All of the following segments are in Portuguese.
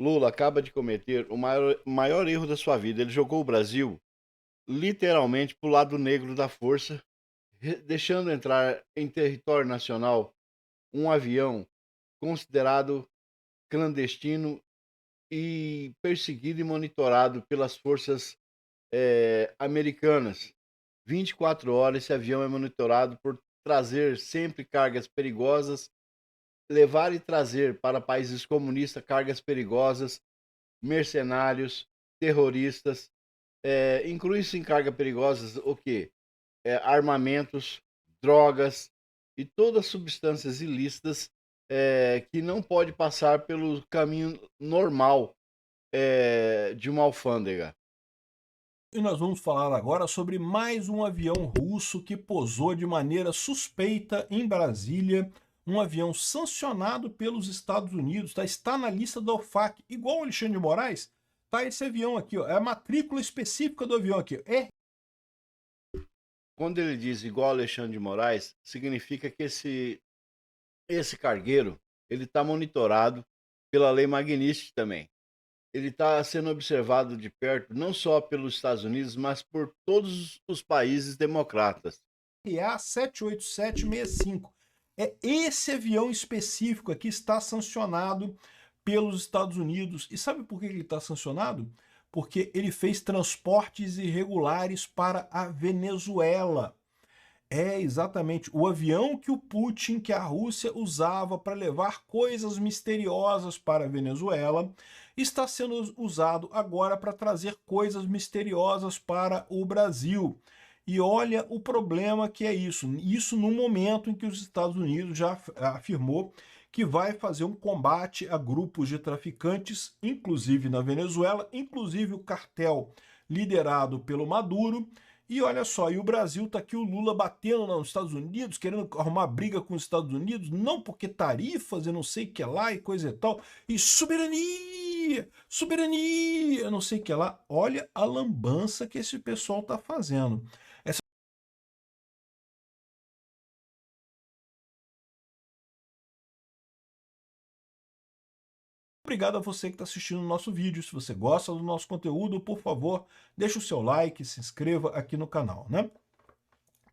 Lula acaba de cometer o maior erro da sua vida. Ele jogou o Brasil literalmente para o lado negro da força, deixando entrar em território nacional um avião considerado clandestino e perseguido e monitorado pelas forças americanas. 24 horas esse avião é monitorado por trazer sempre cargas perigosas, levar e trazer para países comunistas cargas perigosas, mercenários, terroristas, inclui-se em carga perigosas o quê? Armamentos, drogas e todas as substâncias ilícitas que não pode passar pelo caminho normal de uma alfândega. E nós vamos falar agora sobre mais um avião russo que pousou de maneira suspeita em Brasília, um avião sancionado pelos Estados Unidos, tá? Está na lista da OFAC, igual o Alexandre de Moraes, tá esse avião aqui, ó, é a matrícula específica do avião aqui, Quando ele diz igual Alexandre de Moraes, significa que esse cargueiro ele está monitorado pela lei Magnitsky também. Ele está sendo observado de perto não só pelos Estados Unidos, mas por todos os países democratas. RA 78765. É esse avião específico aqui está sancionado pelos Estados Unidos. E sabe por que ele está sancionado? Porque ele fez transportes irregulares para a Venezuela. É exatamente o avião que o Putin, que a Rússia usava para levar coisas misteriosas para a Venezuela, está sendo usado agora para trazer coisas misteriosas para o Brasil. E olha o problema que é isso. Isso no momento em que os Estados Unidos já afirmou que vai fazer um combate a grupos de traficantes, inclusive na Venezuela, inclusive o cartel liderado pelo Maduro. E olha só, e o Brasil tá aqui o Lula batendo nos Estados Unidos, querendo arrumar briga com os Estados Unidos, não porque tarifas e não sei o que lá e coisa e tal, e soberania, soberania, não sei o que lá. Olha a lambança que esse pessoal tá fazendo. Obrigado a você que está assistindo o nosso vídeo. Se você gosta do nosso conteúdo, por favor, deixe o seu like, se inscreva aqui no canal, né?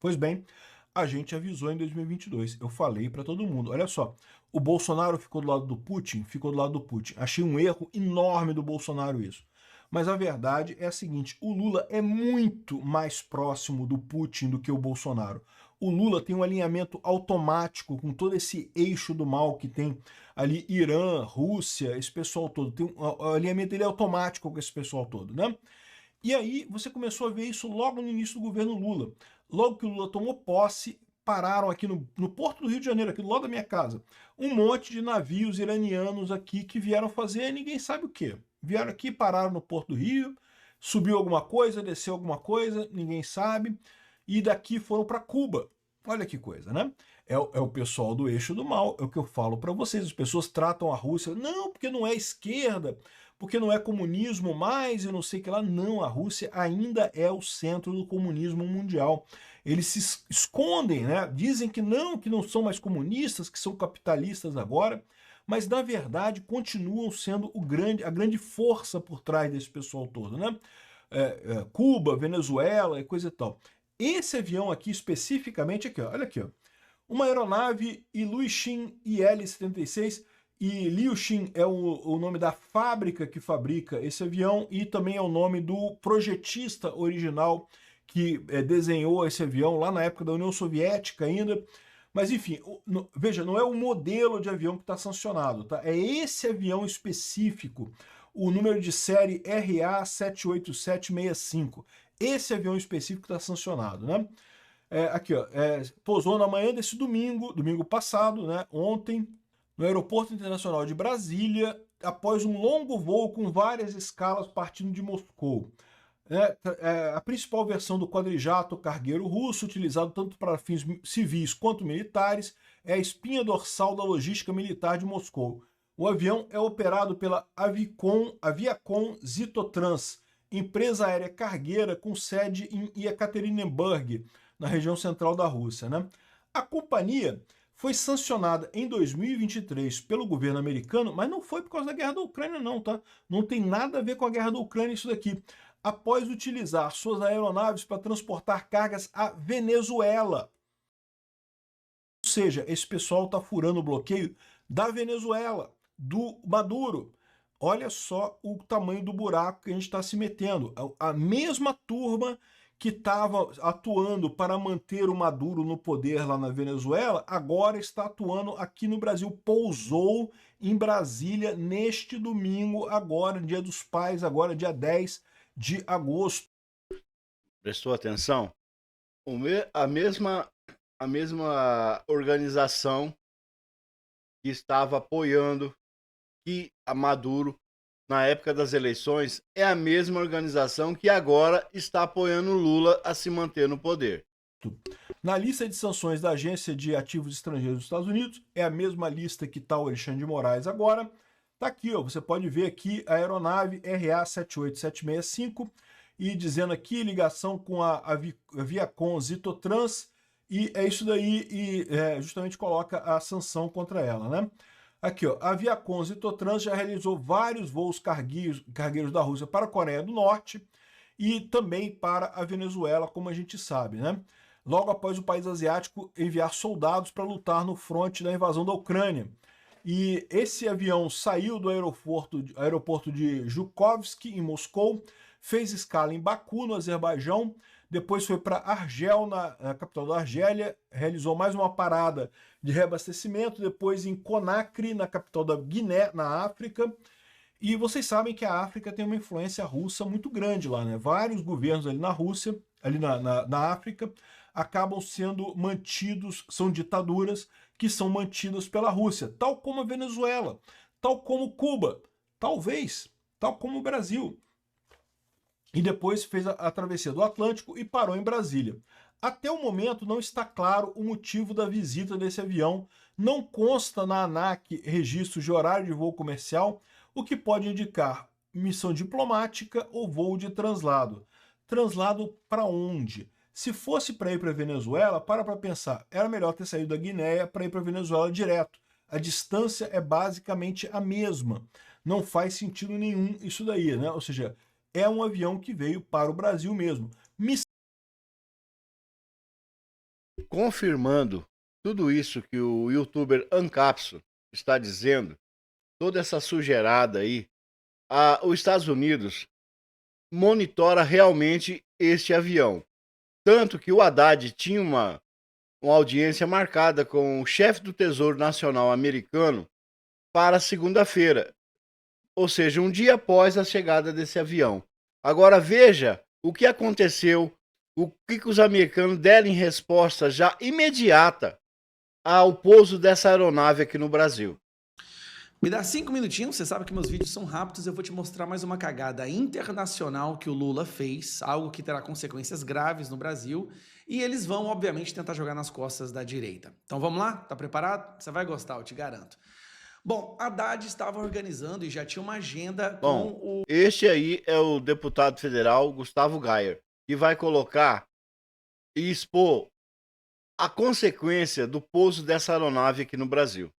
Pois bem, a gente avisou em 2022. Eu falei para todo mundo, olha só, o Bolsonaro ficou do lado do Putin, ficou do lado do Putin. Achei um erro enorme do Bolsonaro isso. Mas a verdade é a seguinte, o Lula é muito mais próximo do Putin do que o Bolsonaro. O Lula tem um alinhamento automático com todo esse eixo do mal que tem ali Irã, Rússia, esse pessoal todo. O alinhamento dele é automático com esse pessoal todo, né? E aí você começou a ver isso logo no início do governo Lula. Logo que o Lula tomou posse, pararam aqui no Porto do Rio de Janeiro, aqui do lado da minha casa, um monte de navios iranianos aqui que vieram fazer ninguém sabe o quê. Vieram aqui, pararam no Porto do Rio, subiu alguma coisa, desceu alguma coisa, ninguém sabe, e daqui foram para Cuba. Olha que coisa, né? É o pessoal do eixo do mal, é o que eu falo para vocês. As pessoas tratam a Rússia, não, porque não é esquerda, porque não é comunismo mais e não sei o que lá. Não, a Rússia ainda é o centro do comunismo mundial. Eles se escondem, né? Dizem que não são mais comunistas, que são capitalistas agora, mas na verdade continuam sendo a grande força por trás desse pessoal todo, né? Cuba, Venezuela e coisa e tal. Esse avião aqui especificamente, aqui, ó, olha aqui, ó, uma aeronave Ilyushin IL-76, e Ilyushin é o nome da fábrica que fabrica esse avião e também é o nome do projetista original que desenhou esse avião lá na época da União Soviética ainda. Mas enfim, veja, não é o modelo de avião que está sancionado, tá? É esse avião específico, o número de série RA 78765. Esse avião específico está sancionado, né? Aqui, ó, pousou na manhã desse domingo passado, né, ontem, no Aeroporto Internacional de Brasília, após um longo voo com várias escalas partindo de Moscou. A principal versão do quadrijato cargueiro russo, utilizado tanto para fins civis quanto militares, é a espinha dorsal da logística militar de Moscou. O avião é operado pela Aviacom Zitotrans, empresa aérea cargueira com sede em Yekaterinburg, na região central da Rússia, né? A companhia foi sancionada em 2023 pelo governo americano, mas não foi por causa da guerra da Ucrânia não, tá? Não tem nada a ver com a guerra da Ucrânia isso daqui. Após utilizar suas aeronaves para transportar cargas à Venezuela. Ou seja, esse pessoal está furando o bloqueio da Venezuela, do Maduro. Olha só o tamanho do buraco que a gente está se metendo. A mesma turma que estava atuando para manter o Maduro no poder lá na Venezuela, agora está atuando aqui no Brasil. Pousou em Brasília neste domingo, agora, Dia dos Pais, agora dia 10 de agosto. Prestou atenção? A mesma organização que estava apoiando que a Maduro na época das eleições é a mesma organização que agora está apoiando Lula a se manter no poder. Na lista de sanções da Agência de Ativos Estrangeiros dos Estados Unidos, é a mesma lista que está o Alexandre de Moraes agora. Tá aqui, ó, você pode ver aqui a aeronave RA 78765 e dizendo aqui ligação com a Viacom Zitotrans, e é isso daí, e justamente coloca a sanção contra ela, né? Aqui, ó, a Viacom Zitotrans já realizou vários voos cargueiros da Rússia para a Coreia do Norte e também para a Venezuela, como a gente sabe, né? Logo após o país asiático enviar soldados para lutar no fronte da invasão da Ucrânia. E esse avião saiu do aeroporto de Zhukovsk, em Moscou, fez escala em Baku, no Azerbaijão, depois foi para Argel, na capital da Argélia, realizou mais uma parada de reabastecimento, depois em Conakry, na capital da Guiné, na África. E vocês sabem que a África tem uma influência russa muito grande lá, né? Vários governos ali na Rússia, ali na África, acabam sendo mantidos, são ditaduras que são mantidas pela Rússia, tal como a Venezuela, tal como Cuba, talvez, tal como o Brasil. E depois fez a travessia do Atlântico e parou em Brasília. Até o momento não está claro o motivo da visita desse avião, não consta na ANAC registro de horário de voo comercial, o que pode indicar missão diplomática ou voo de translado. Translado para onde? Se fosse para ir para a Venezuela, para pensar, era melhor ter saído da Guinéia para ir para a Venezuela direto. A distância é basicamente a mesma. Não faz sentido nenhum isso daí, né? Ou seja, é um avião que veio para o Brasil mesmo. Confirmando tudo isso que o youtuber Ancapso está dizendo, toda essa sujeirada aí, os Estados Unidos monitora realmente este avião. Tanto que o Haddad tinha uma audiência marcada com o chefe do Tesouro Nacional americano para segunda-feira, ou seja, um dia após a chegada desse avião. Agora veja o que aconteceu, o que os americanos deram em resposta já imediata ao pouso dessa aeronave aqui no Brasil. Me dá 5 minutinhos, você sabe que meus vídeos são rápidos, eu vou te mostrar mais uma cagada internacional que o Lula fez, algo que terá consequências graves no Brasil, e eles vão, obviamente, tentar jogar nas costas da direita. Então vamos lá? Tá preparado? Você vai gostar, eu te garanto. Bom, Haddad estava organizando e já tinha uma agenda com o... Este aí é o deputado federal Gustavo Gayer, que vai colocar e expor a consequência do pouso dessa aeronave aqui no Brasil.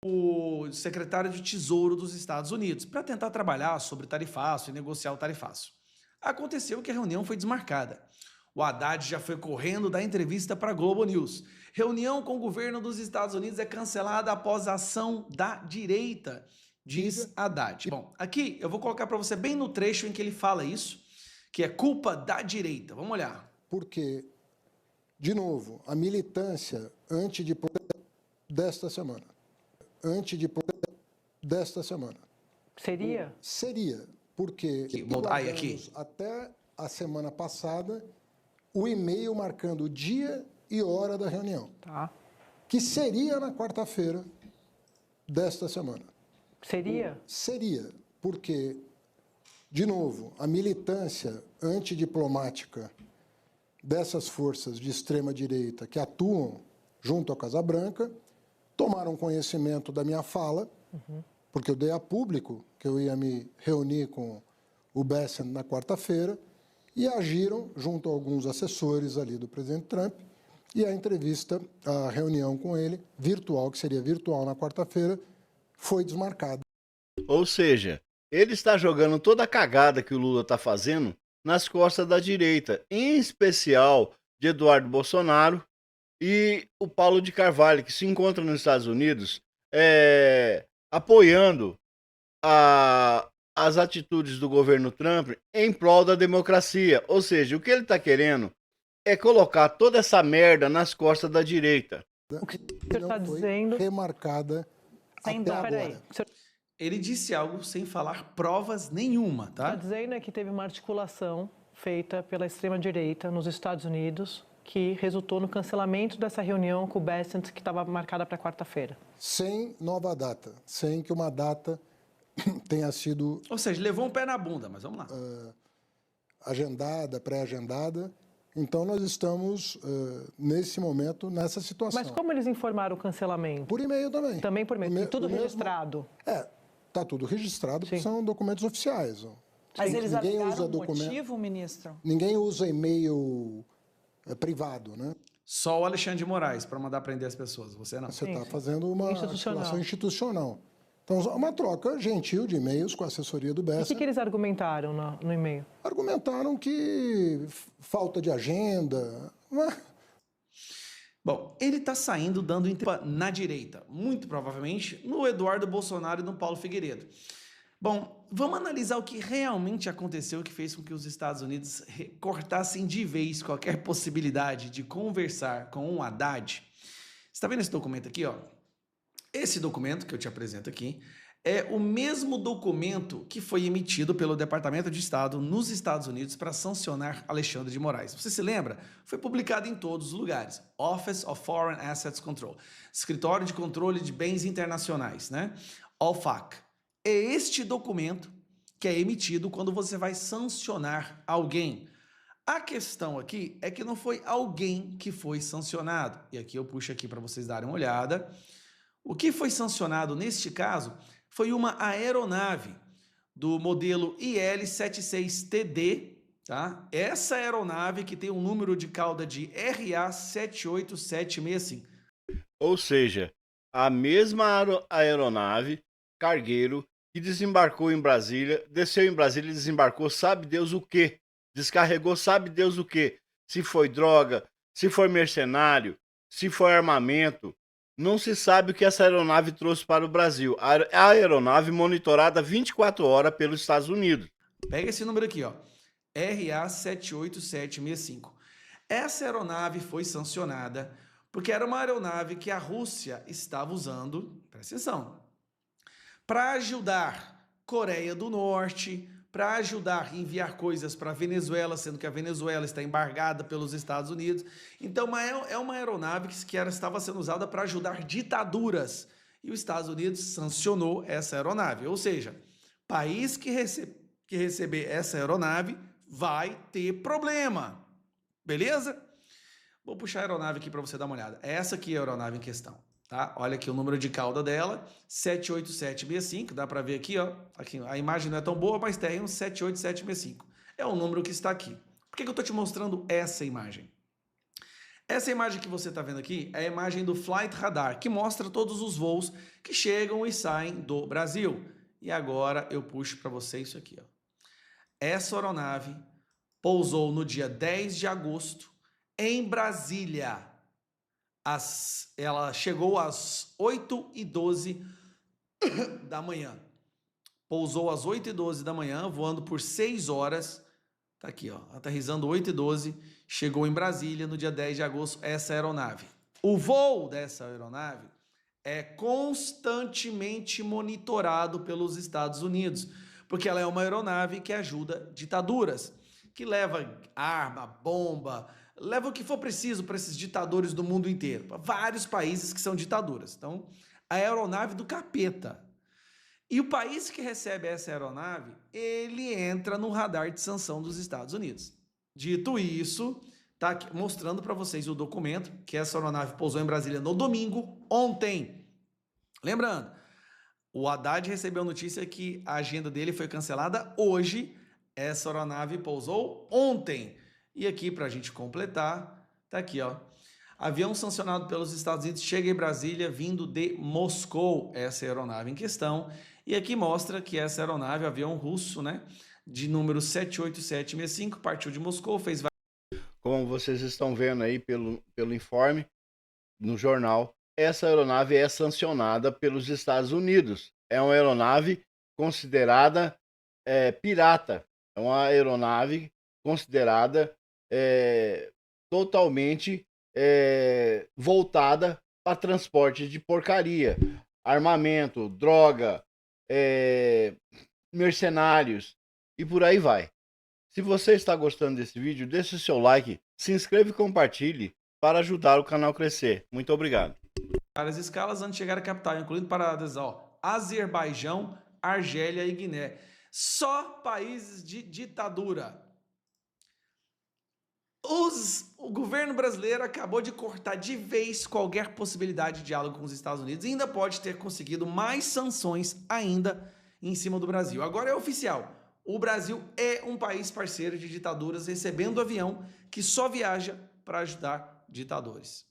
O secretário de Tesouro dos Estados Unidos, para tentar trabalhar sobre tarifaço e negociar o tarifaço. Aconteceu que a reunião foi desmarcada. O Haddad já foi correndo da entrevista para a Globo News. Reunião com o governo dos Estados Unidos é cancelada após a ação da direita, diz Haddad. Bom, aqui eu vou colocar para você bem no trecho em que ele fala isso, que é culpa da direita. Vamos olhar. Porque, de novo, a militância desta semana. Seria? Seria, porque aqui. Até a semana passada o e-mail marcando o dia e hora da reunião. Tá. Que seria na quarta-feira desta semana. Seria? Seria, porque, de novo, a militância antidiplomática dessas forças de extrema-direita que atuam junto à Casa Branca tomaram conhecimento da minha fala, porque eu dei a público que eu ia me reunir com o Bessent na quarta-feira, e agiram junto a alguns assessores ali do presidente Trump, E a entrevista, a reunião com ele, virtual, que seria virtual na quarta-feira, foi desmarcada. Ou seja, ele está jogando toda a cagada que o Lula está fazendo nas costas da direita, em especial de Eduardo Bolsonaro e o Paulo de Carvalho, que se encontra nos Estados Unidos, apoiando as atitudes do governo Trump em prol da democracia. Ou seja, o que ele está querendo é colocar toda essa merda nas costas da direita. O que o E senhor não está foi dizendo? remarcada Sem até dó, peraí. agora. O senhor Ele disse algo sem falar provas nenhuma, está tá? dizendo é que teve uma articulação feita pela extrema-direita nos Estados Unidos que resultou no cancelamento dessa reunião com o Bessent que estava marcada para quarta-feira. Sem nova data, sem que uma data tenha sido Ou seja, levou um pé na bunda, mas vamos lá. agendada, pré-agendada. Então, nós estamos, nesse momento, nessa situação. Mas como eles informaram o cancelamento? Por e-mail também. Também por e-mail. Tudo o mesmo- registrado. Está tudo registrado, porque Sim. são documentos oficiais. Mas eles Ninguém alegaram usa o documento. motivo, ministro? Ninguém usa e-mail privado, né? Só o Alexandre de Moraes para mandar prender as pessoas, você não. Você Sim, está sim. fazendo uma Institucional. articulação institucional. Então, uma troca gentil de e-mails com a assessoria do E o BES. que eles argumentaram no e-mail? Argumentaram que falta de agenda. Bom, ele está saindo dando entrevista na direita, muito provavelmente no Eduardo Bolsonaro e no Paulo Figueiredo. Bom, vamos analisar o que realmente aconteceu que fez com que os Estados Unidos cortassem de vez qualquer possibilidade de conversar com o Haddad. Você está vendo esse documento aqui, ó? Esse documento que eu te apresento aqui é o mesmo documento que foi emitido pelo Departamento de Estado nos Estados Unidos para sancionar Alexandre de Moraes. Você se lembra? Foi publicado em todos os lugares. Office of Foreign Assets Control, Escritório de Controle de Bens Internacionais, né? OFAC. É este documento que é emitido quando você vai sancionar alguém. A questão aqui é que não foi alguém que foi sancionado. E aqui eu puxo aqui para vocês darem uma olhada. O que foi sancionado neste caso foi uma aeronave do modelo IL-76TD, tá? Essa aeronave que tem um número de cauda de RA-78765. Ou seja, a mesma aeronave cargueiro que desembarcou em Brasília, desceu em Brasília e desembarcou sabe Deus o quê? Descarregou sabe Deus o quê? Se foi droga, se foi mercenário, se foi armamento. Não se sabe o que essa aeronave trouxe para o Brasil. A aeronave monitorada 24 horas pelos Estados Unidos. Pega esse número aqui, ó. RA-78765. Essa aeronave foi sancionada porque era uma aeronave que a Rússia estava usando, presta atenção, para ajudar Coreia do Norte, para ajudar a enviar coisas para a Venezuela, sendo que a Venezuela está embargada pelos Estados Unidos. Então, é uma aeronave que estava sendo usada para ajudar ditaduras. E os Estados Unidos sancionou essa aeronave. Ou seja, país que receber essa aeronave vai ter problema. Beleza? Vou puxar a aeronave aqui para você dar uma olhada. Essa aqui é a aeronave em questão. Tá? Olha aqui o número de cauda dela, 78765, dá para ver aqui, ó. Aqui, a imagem não é tão boa, mas tem um 78765. É o número que está aqui. Por que eu estou te mostrando essa imagem? Essa imagem que você está vendo aqui é a imagem do Flight Radar, que mostra todos os voos que chegam e saem do Brasil. E agora eu puxo para você isso aqui, ó. Essa aeronave pousou no dia 10 de agosto em Brasília. Ela chegou às 8h12 da manhã. Pousou às 8h12 da manhã, voando por 6 horas. Tá aqui, ó, aterrissando 8h12. Chegou em Brasília no dia 10 de agosto essa aeronave. O voo dessa aeronave é constantemente monitorado pelos Estados Unidos, porque ela é uma aeronave que ajuda ditaduras, que leva arma, bomba, leva o que for preciso para esses ditadores do mundo inteiro, para vários países que são ditaduras. Então, a aeronave do capeta. E o país que recebe essa aeronave, ele entra no radar de sanção dos Estados Unidos. Dito isso, tá aqui mostrando para vocês o documento que essa aeronave pousou em Brasília no domingo, ontem. Lembrando, o Haddad recebeu notícia que a agenda dele foi cancelada hoje. Essa aeronave pousou ontem. E aqui, para a gente completar, tá aqui, ó. Avião sancionado pelos Estados Unidos chega em Brasília vindo de Moscou, essa aeronave em questão. E aqui mostra que essa aeronave, avião russo, né, de número 78765, partiu de Moscou, fez... Como vocês estão vendo aí pelo informe no jornal, essa aeronave é sancionada pelos Estados Unidos. É uma aeronave considerada pirata. É uma aeronave considerada totalmente voltada para transporte de porcaria, armamento, droga, mercenários e por aí vai. Se você está gostando desse vídeo, deixe o seu like, se inscreva e compartilhe para ajudar o canal a crescer. Muito obrigado. Várias escalas antes de chegar à capital, incluindo paradas, Azerbaijão, Argélia e Guiné. Só países de ditadura. O governo brasileiro acabou de cortar de vez qualquer possibilidade de diálogo com os Estados Unidos e ainda pode ter conseguido mais sanções ainda em cima do Brasil. Agora é oficial. O Brasil é um país parceiro de ditaduras recebendo avião que só viaja para ajudar ditadores.